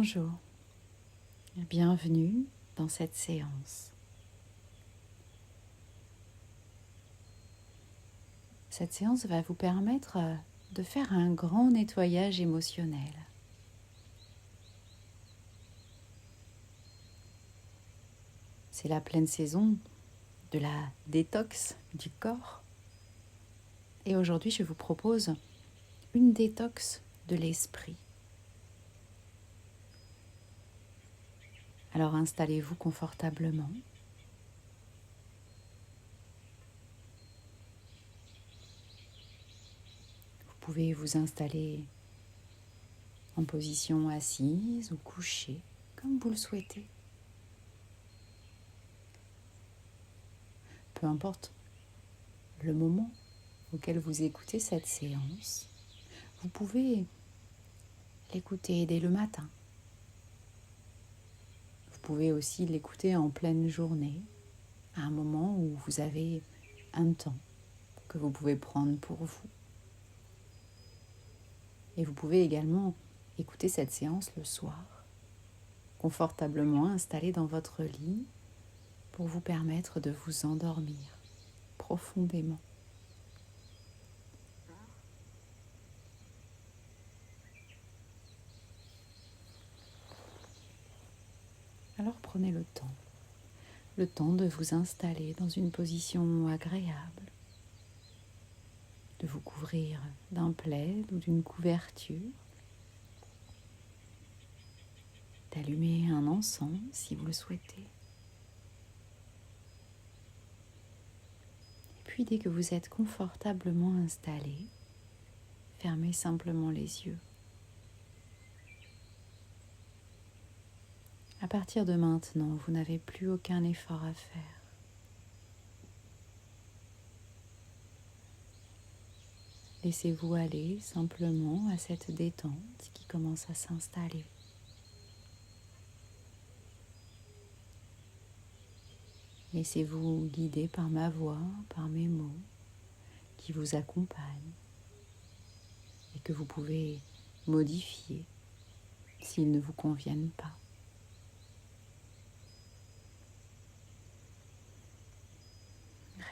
Bonjour, bienvenue dans cette séance. Cette séance va vous permettre de faire un grand nettoyage émotionnel. C'est la pleine saison de la détox du corps. Et aujourd'hui, je vous propose une détox de l'esprit. Alors installez-vous confortablement. Vous pouvez vous installer en position assise ou couchée, comme vous le souhaitez. Peu importe le moment auquel vous écoutez cette séance, vous pouvez l'écouter dès le matin. Vous pouvez aussi l'écouter en pleine journée, à un moment où vous avez un temps que vous pouvez prendre pour vous. Et vous pouvez également écouter cette séance le soir, confortablement installé dans votre lit pour vous permettre de vous endormir profondément. Alors prenez le temps de vous installer dans une position agréable, de vous couvrir d'un plaid ou d'une couverture, d'allumer un encens si vous le souhaitez. Et puis dès que vous êtes confortablement installé, fermez simplement les yeux. À partir de maintenant, vous n'avez plus aucun effort à faire. Laissez-vous aller simplement à cette détente qui commence à s'installer. Laissez-vous guider par ma voix, par mes mots qui vous accompagnent et que vous pouvez modifier s'ils ne vous conviennent pas.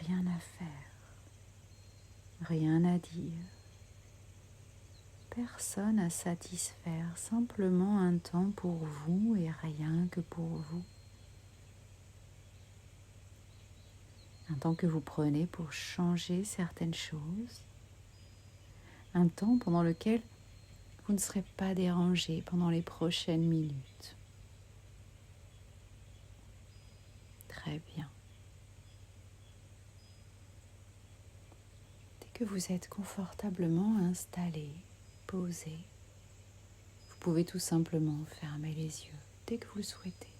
Rien à faire, rien à dire, personne à satisfaire, simplement un temps pour vous et rien que pour vous. Un temps que vous prenez pour changer certaines choses, un temps pendant lequel vous ne serez pas dérangé pendant les prochaines minutes. Très bien. Dès que vous êtes confortablement installé, posé, vous pouvez tout simplement fermer les yeux dès que vous le souhaitez.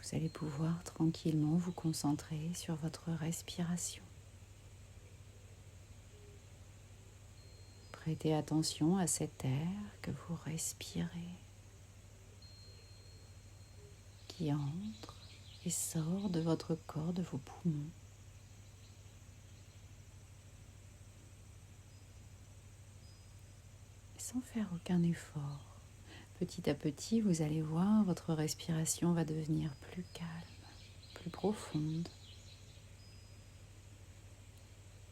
Vous allez pouvoir tranquillement vous concentrer sur votre respiration. Prêtez attention à cet air que vous respirez, qui entre et sort de votre corps, de vos poumons. Et sans faire aucun effort, petit à petit, vous allez voir, votre respiration va devenir plus calme, plus profonde,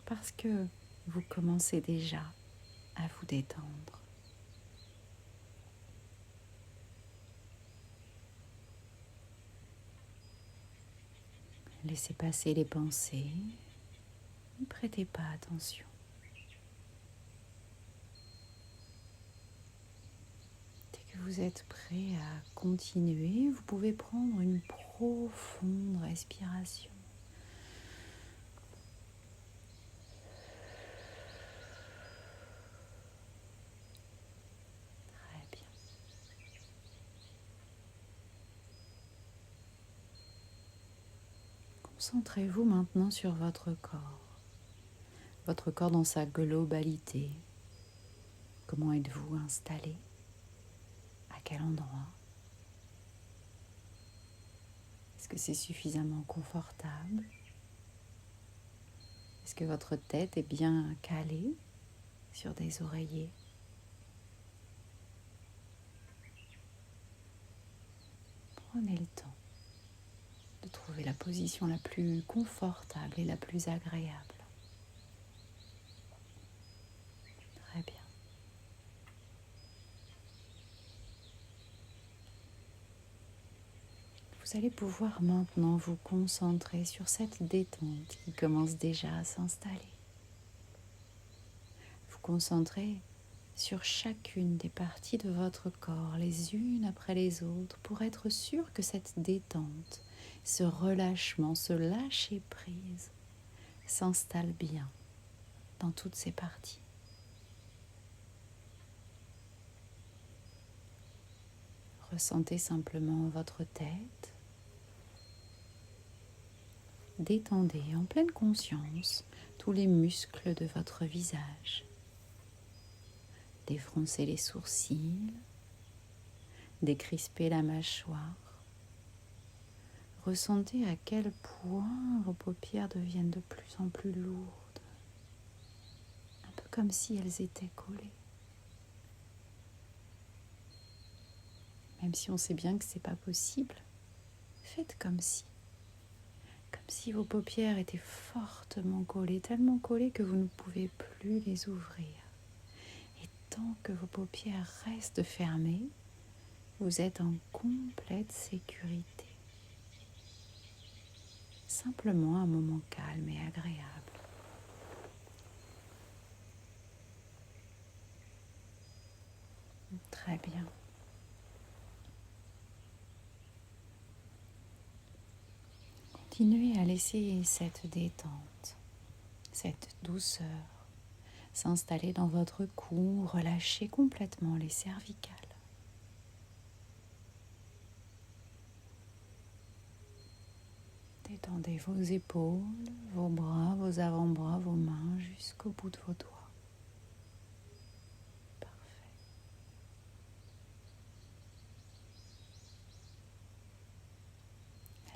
parce que vous commencez déjà à vous détendre. Laissez passer les pensées, ne prêtez pas attention. Dès que vous êtes prêt à continuer, vous pouvez prendre une profonde respiration. Très bien. Concentrez-vous maintenant sur votre corps dans sa globalité. Comment êtes-vous installé? À quel endroit? Est-ce que c'est suffisamment confortable? Est-ce que votre tête est bien calée sur des oreillers? Prenez le temps de trouver la position la plus confortable et la plus agréable. Très bien. Vous allez pouvoir maintenant vous concentrer sur cette détente qui commence déjà à s'installer. Vous concentrez sur chacune des parties de votre corps, les unes après les autres, pour être sûr que cette détente, ce relâchement, ce lâcher-prise s'installe bien dans toutes ces parties. Ressentez simplement votre tête. Détendez en pleine conscience tous les muscles de votre visage. Défroncez les sourcils, décrispez la mâchoire. Ressentez à quel point vos paupières deviennent de plus en plus lourdes, un peu comme si elles étaient collées. Même si on sait bien que ce n'est pas possible, faites comme si vos paupières étaient fortement collées, tellement collées que vous ne pouvez plus les ouvrir. Et tant que vos paupières restent fermées, vous êtes en complète sécurité. Simplement un moment calme et agréable. Très bien. Continuez à laisser cette détente, cette douceur s'installer dans votre cou, relâchez complètement les cervicales. Détendez vos épaules, vos bras, vos avant-bras, vos mains jusqu'au bout de vos doigts. Parfait.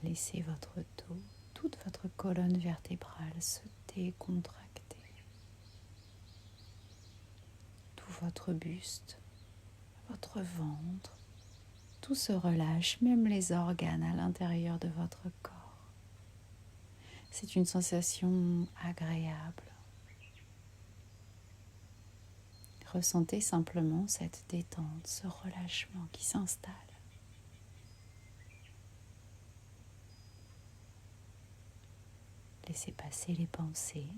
Laissez votre dos, toute votre colonne vertébrale se décontracter. Tout votre buste, votre ventre, tout se relâche, même les organes à l'intérieur de votre corps. C'est une sensation agréable. Ressentez simplement cette détente, ce relâchement qui s'installe. Laissez passer les pensées,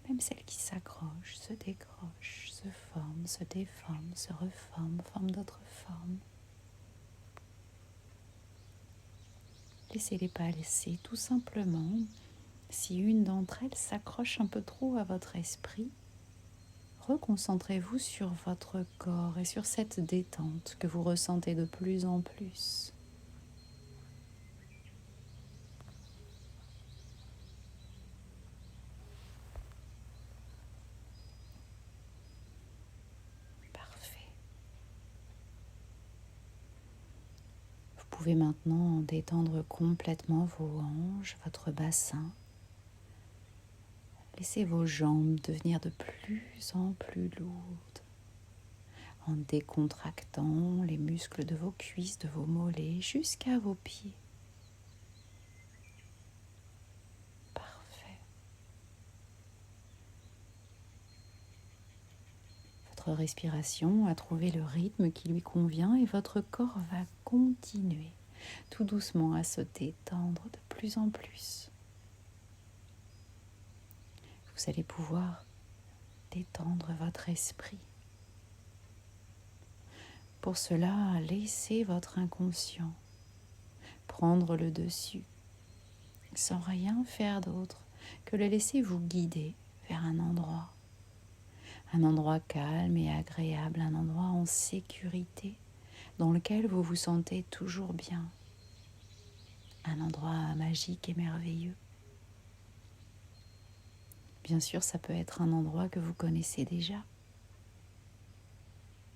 même celles qui s'accrochent, se décrochent, se forment, se déforment, se reforment, forment d'autres formes. Laissez-les passer tout simplement. Si une d'entre elles s'accroche un peu trop à votre esprit, reconcentrez-vous sur votre corps et sur cette détente que vous ressentez de plus en plus. Parfait. Vous pouvez maintenant détendre complètement vos hanches, votre bassin. Laissez vos jambes devenir de plus en plus lourdes en décontractant les muscles de vos cuisses, de vos mollets jusqu'à vos pieds. Parfait. Votre respiration a trouvé le rythme qui lui convient et votre corps va continuer tout doucement à se détendre de plus en plus. Vous allez pouvoir détendre votre esprit. Pour cela, laissez votre inconscient prendre le dessus, sans rien faire d'autre que le laisser vous guider vers un endroit calme et agréable, un endroit en sécurité, dans lequel vous vous sentez toujours bien, un endroit magique et merveilleux. Bien sûr, ça peut être un endroit que vous connaissez déjà,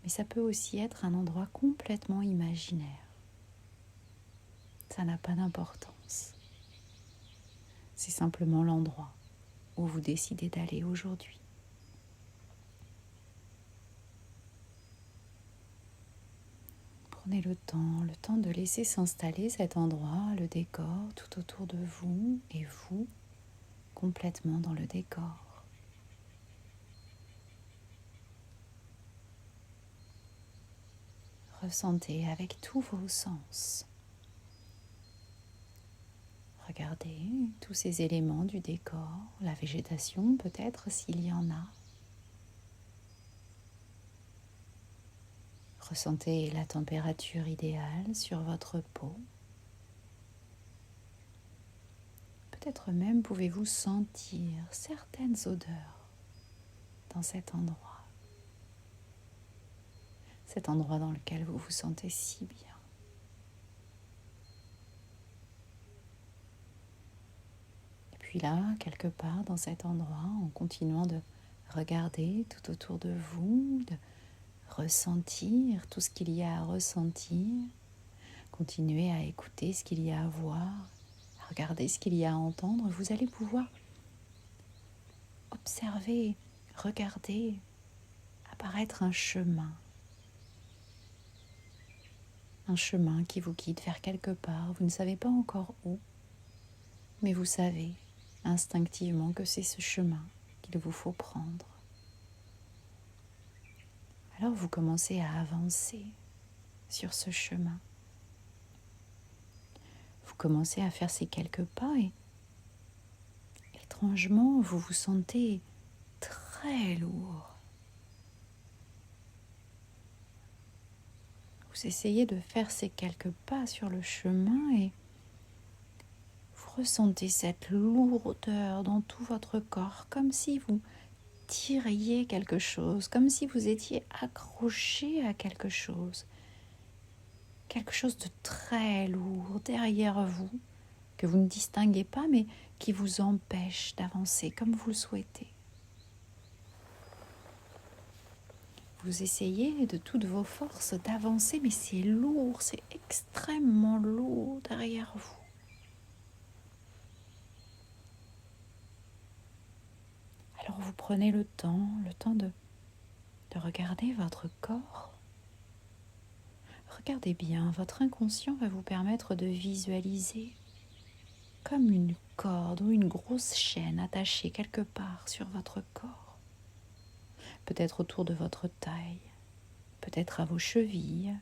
mais ça peut aussi être un endroit complètement imaginaire. Ça n'a pas d'importance. C'est simplement l'endroit où vous décidez d'aller aujourd'hui. Prenez le temps de laisser s'installer cet endroit, le décor tout autour de vous et vous complètement dans le décor. Ressentez avec tous vos sens. Regardez tous ces éléments du décor, la végétation peut-être s'il y en a. Ressentez la température idéale sur votre peau. Peut-être même pouvez-vous sentir certaines odeurs dans cet endroit dans lequel vous vous sentez si bien. Et puis là, quelque part dans cet endroit, en continuant de regarder tout autour de vous, de ressentir tout ce qu'il y a à ressentir, continuez à écouter ce qu'il y a à voir, à regarder ce qu'il y a à entendre, vous allez pouvoir observer, regarder apparaître un chemin qui vous guide vers quelque part. Vous ne savez pas encore où, mais vous savez instinctivement que c'est ce chemin qu'il vous faut prendre. Alors vous commencez à avancer sur ce chemin. Vous commencez à faire ces quelques pas et étrangement, vous vous sentez très lourd. Vous essayez de faire ces quelques pas sur le chemin et vous ressentez cette lourdeur dans tout votre corps, comme si vous tiriez quelque chose, comme si vous étiez accroché à quelque chose de très lourd derrière vous, que vous ne distinguez pas, mais qui vous empêche d'avancer comme vous le souhaitez. Vous essayez de toutes vos forces d'avancer, mais c'est lourd, c'est extrêmement lourd derrière vous. Alors vous prenez le temps de regarder votre corps. Regardez bien, votre inconscient va vous permettre de visualiser comme une corde ou une grosse chaîne attachée quelque part sur votre corps. Peut-être autour de votre taille, peut-être à vos chevilles.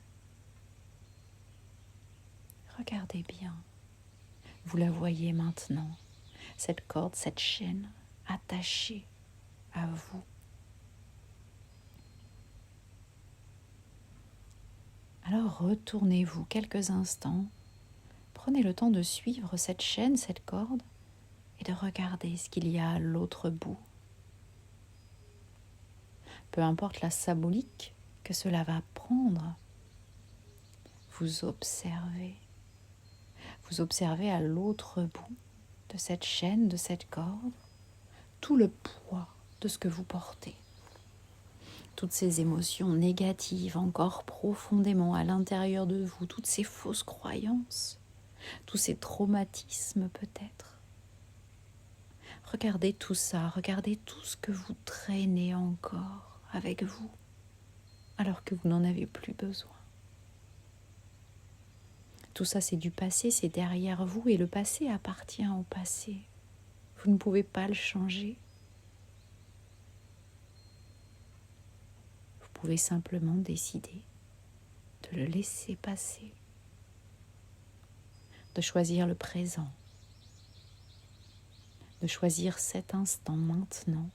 Regardez bien. Vous la voyez maintenant, cette corde, cette chaîne attachée à vous. Alors retournez-vous quelques instants, prenez le temps de suivre cette chaîne, cette corde, et de regarder ce qu'il y a à l'autre bout. Peu importe la symbolique que cela va prendre, vous observez à l'autre bout de cette chaîne, de cette corde, tout le poids de ce que vous portez. Toutes ces émotions négatives encore profondément à l'intérieur de vous, toutes ces fausses croyances, tous ces traumatismes peut-être. Regardez tout ça, regardez tout ce que vous traînez encore avec vous, alors que vous n'en avez plus besoin. Tout ça, c'est du passé, c'est derrière vous, et le passé appartient au passé. Vous ne pouvez pas le changer. Vous pouvez simplement décider de le laisser passer, de choisir le présent, de choisir cet instant maintenant.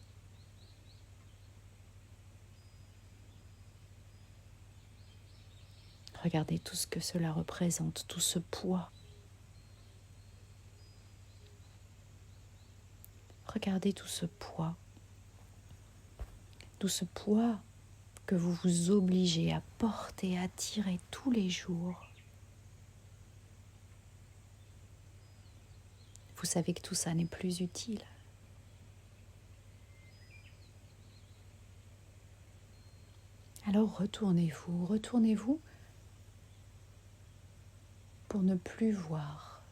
Regardez tout ce que cela représente, tout ce poids. Regardez tout ce poids que vous vous obligez à porter, à tirer tous les jours. Vous savez que tout ça n'est plus utile. Alors retournez-vous pour ne plus voir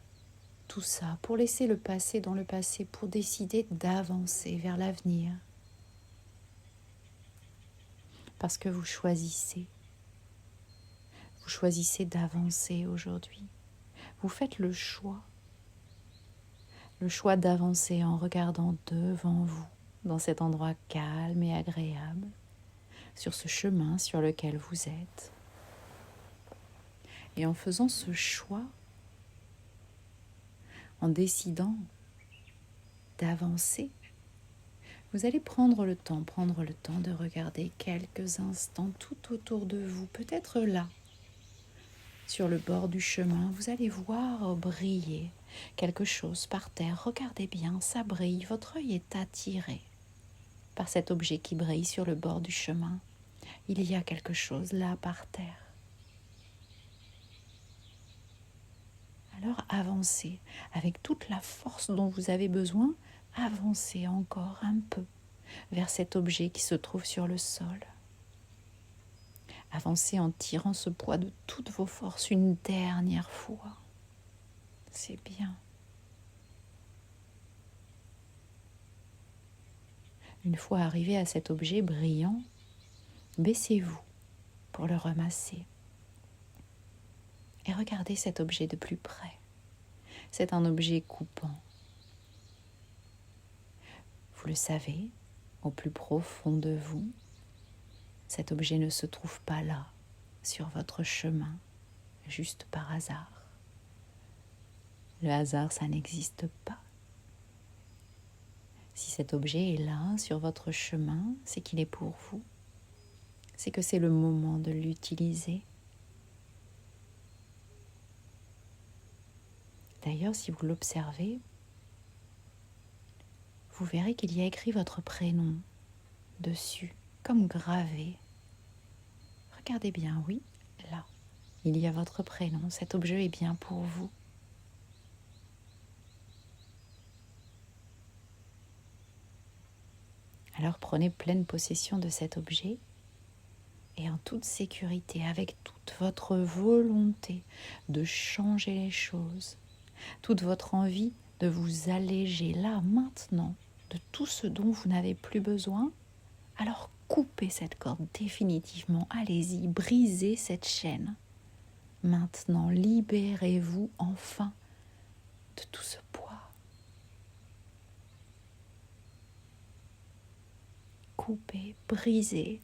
tout ça, pour laisser le passé dans le passé, pour décider d'avancer vers l'avenir. Parce que vous choisissez d'avancer aujourd'hui. Vous faites le choix d'avancer en regardant devant vous, dans cet endroit calme et agréable, sur ce chemin sur lequel vous êtes. Et en faisant ce choix, en décidant d'avancer, vous allez prendre le temps de regarder quelques instants tout autour de vous, peut-être là, sur le bord du chemin, vous allez voir briller quelque chose par terre. Regardez bien, ça brille, votre œil est attiré par cet objet qui brille sur le bord du chemin. Il y a quelque chose là par terre. Alors avancez avec toute la force dont vous avez besoin, avancez encore un peu vers cet objet qui se trouve sur le sol. Avancez en tirant ce poids de toutes vos forces une dernière fois. C'est bien. Une fois arrivé à cet objet brillant, baissez-vous pour le ramasser. Et regardez cet objet de plus près. C'est un objet coupant. Vous le savez, au plus profond de vous, cet objet ne se trouve pas là, sur votre chemin, juste par hasard. Le hasard, ça n'existe pas. Si cet objet est là, sur votre chemin, c'est qu'il est pour vous. C'est que c'est le moment de l'utiliser. D'ailleurs, si vous l'observez, vous verrez qu'il y a écrit votre prénom dessus, comme gravé. Regardez bien, oui, là, il y a votre prénom. Cet objet est bien pour vous. Alors prenez pleine possession de cet objet et en toute sécurité, avec toute votre volonté de changer les choses, toute votre envie de vous alléger là, maintenant, de tout ce dont vous n'avez plus besoin, alors coupez cette corde définitivement, allez-y, brisez cette chaîne. Maintenant, libérez-vous enfin de tout ce poids. Coupez, brisez,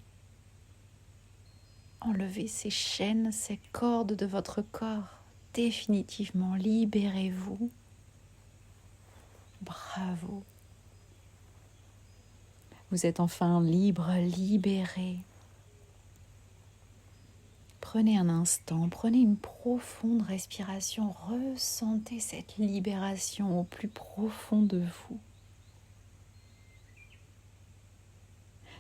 enlevez ces chaînes, ces cordes de votre corps. Définitivement, libérez-vous. Bravo. Vous êtes enfin libre, libéré. Prenez un instant, prenez une profonde respiration, ressentez cette libération au plus profond de vous.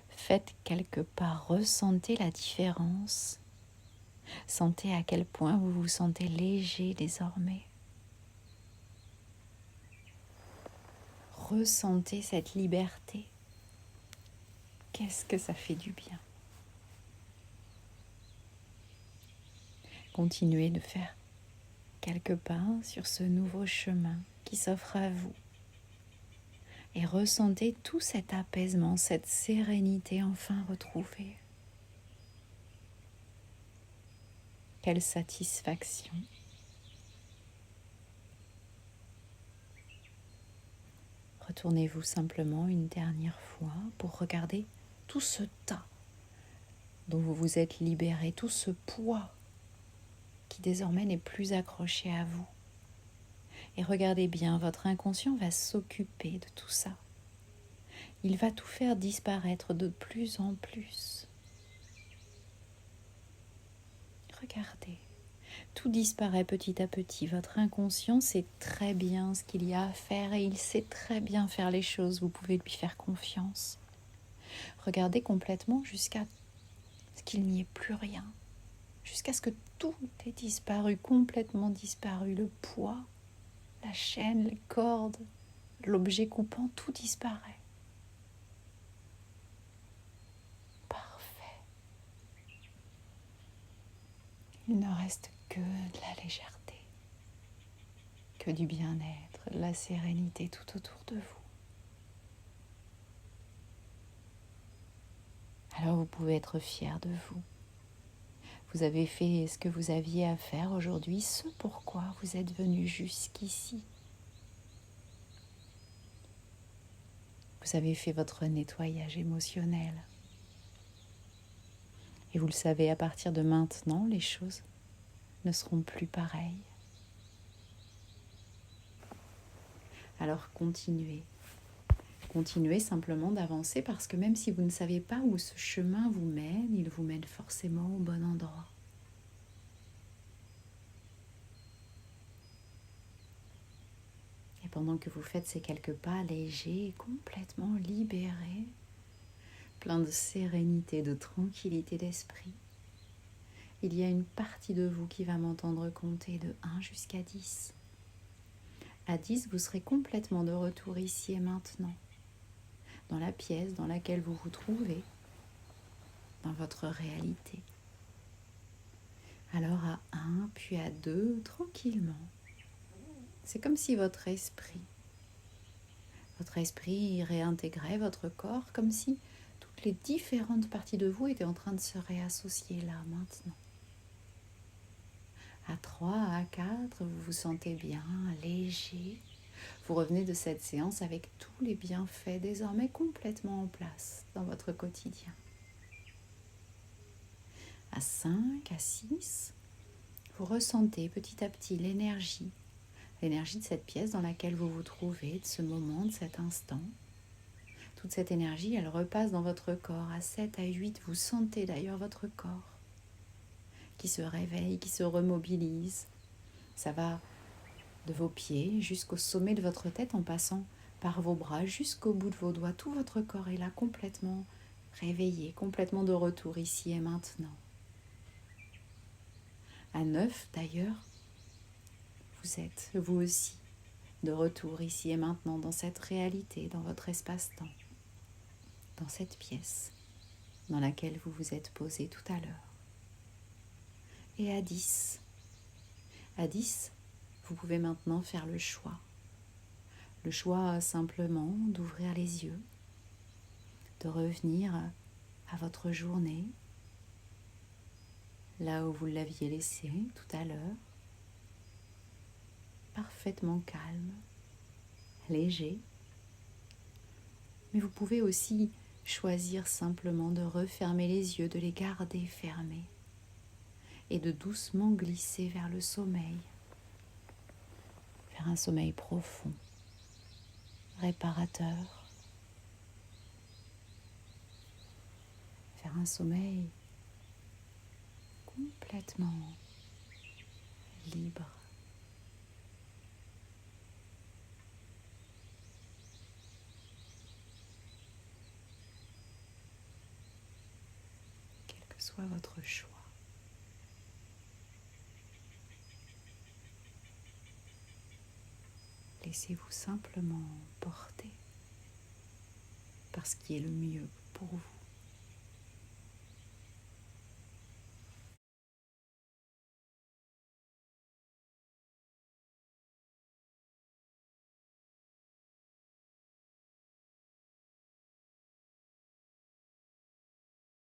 Faites quelque part, ressentez la différence. Sentez à quel point vous vous sentez léger désormais. Ressentez cette liberté. Qu'est-ce que ça fait du bien. Continuez de faire quelques pas sur ce nouveau chemin qui s'offre à vous. Et ressentez tout cet apaisement, cette sérénité enfin retrouvée. Quelle satisfaction. Retournez-vous simplement une dernière fois pour regarder tout ce tas dont vous vous êtes libéré, tout ce poids qui désormais n'est plus accroché à vous. Et regardez bien, votre inconscient va s'occuper de tout ça. Il va tout faire disparaître de plus en plus. Regardez, tout disparaît petit à petit. Votre inconscient sait très bien ce qu'il y a à faire et il sait très bien faire les choses. Vous pouvez lui faire confiance. Regardez complètement jusqu'à ce qu'il n'y ait plus rien. Jusqu'à ce que tout ait disparu, complètement disparu. Le poids, la chaîne, les cordes, l'objet coupant, tout disparaît. Parfait. Il ne reste que de la légèreté, que du bien-être, de la sérénité tout autour de vous. Alors vous pouvez être fier de vous. Vous avez fait ce que vous aviez à faire aujourd'hui, ce pourquoi vous êtes venu jusqu'ici. Vous avez fait votre nettoyage émotionnel. Et vous le savez, à partir de maintenant, les choses ne seront plus pareilles. Alors continuez. Continuez simplement d'avancer parce que même si vous ne savez pas où ce chemin vous mène, il vous mène forcément au bon endroit. Et pendant que vous faites ces quelques pas légers, complètement libérés, plein de sérénité, de tranquillité d'esprit, il y a une partie de vous qui va m'entendre compter de 1 jusqu'à 10. À 10, vous serez complètement de retour ici et maintenant, dans la pièce dans laquelle vous vous trouvez, dans votre réalité. Alors à 1, puis à 2, tranquillement. C'est comme si votre esprit réintégrait votre corps, comme si toutes les différentes parties de vous étaient en train de se réassocier là, maintenant. À 3, à 4, vous vous sentez bien, léger. Vous revenez de cette séance avec tous les bienfaits désormais complètement en place dans votre quotidien. À 5, à 6, vous ressentez petit à petit l'énergie de cette pièce dans laquelle vous vous trouvez, de ce moment, de cet instant. Toute cette énergie, elle repasse dans votre corps. À 7, à 8, vous sentez d'ailleurs votre corps qui se réveille, qui se remobilise. Ça va de vos pieds jusqu'au sommet de votre tête en passant par vos bras jusqu'au bout de vos doigts. Tout votre corps est là complètement réveillé, complètement de retour ici et maintenant. À 9 d'ailleurs, vous êtes vous aussi de retour ici et maintenant dans cette réalité, dans votre espace-temps, dans cette pièce dans laquelle vous vous êtes posé tout à l'heure. Et à 10, vous pouvez maintenant faire le choix simplement d'ouvrir les yeux, de revenir à votre journée, là où vous l'aviez laissée tout à l'heure, parfaitement calme, léger. Mais vous pouvez aussi choisir simplement de refermer les yeux, de les garder fermés et de doucement glisser vers le sommeil, vers un sommeil profond, réparateur, vers un sommeil complètement libre. Quel que soit votre choix. Laissez-vous simplement porter par ce qui est le mieux pour vous.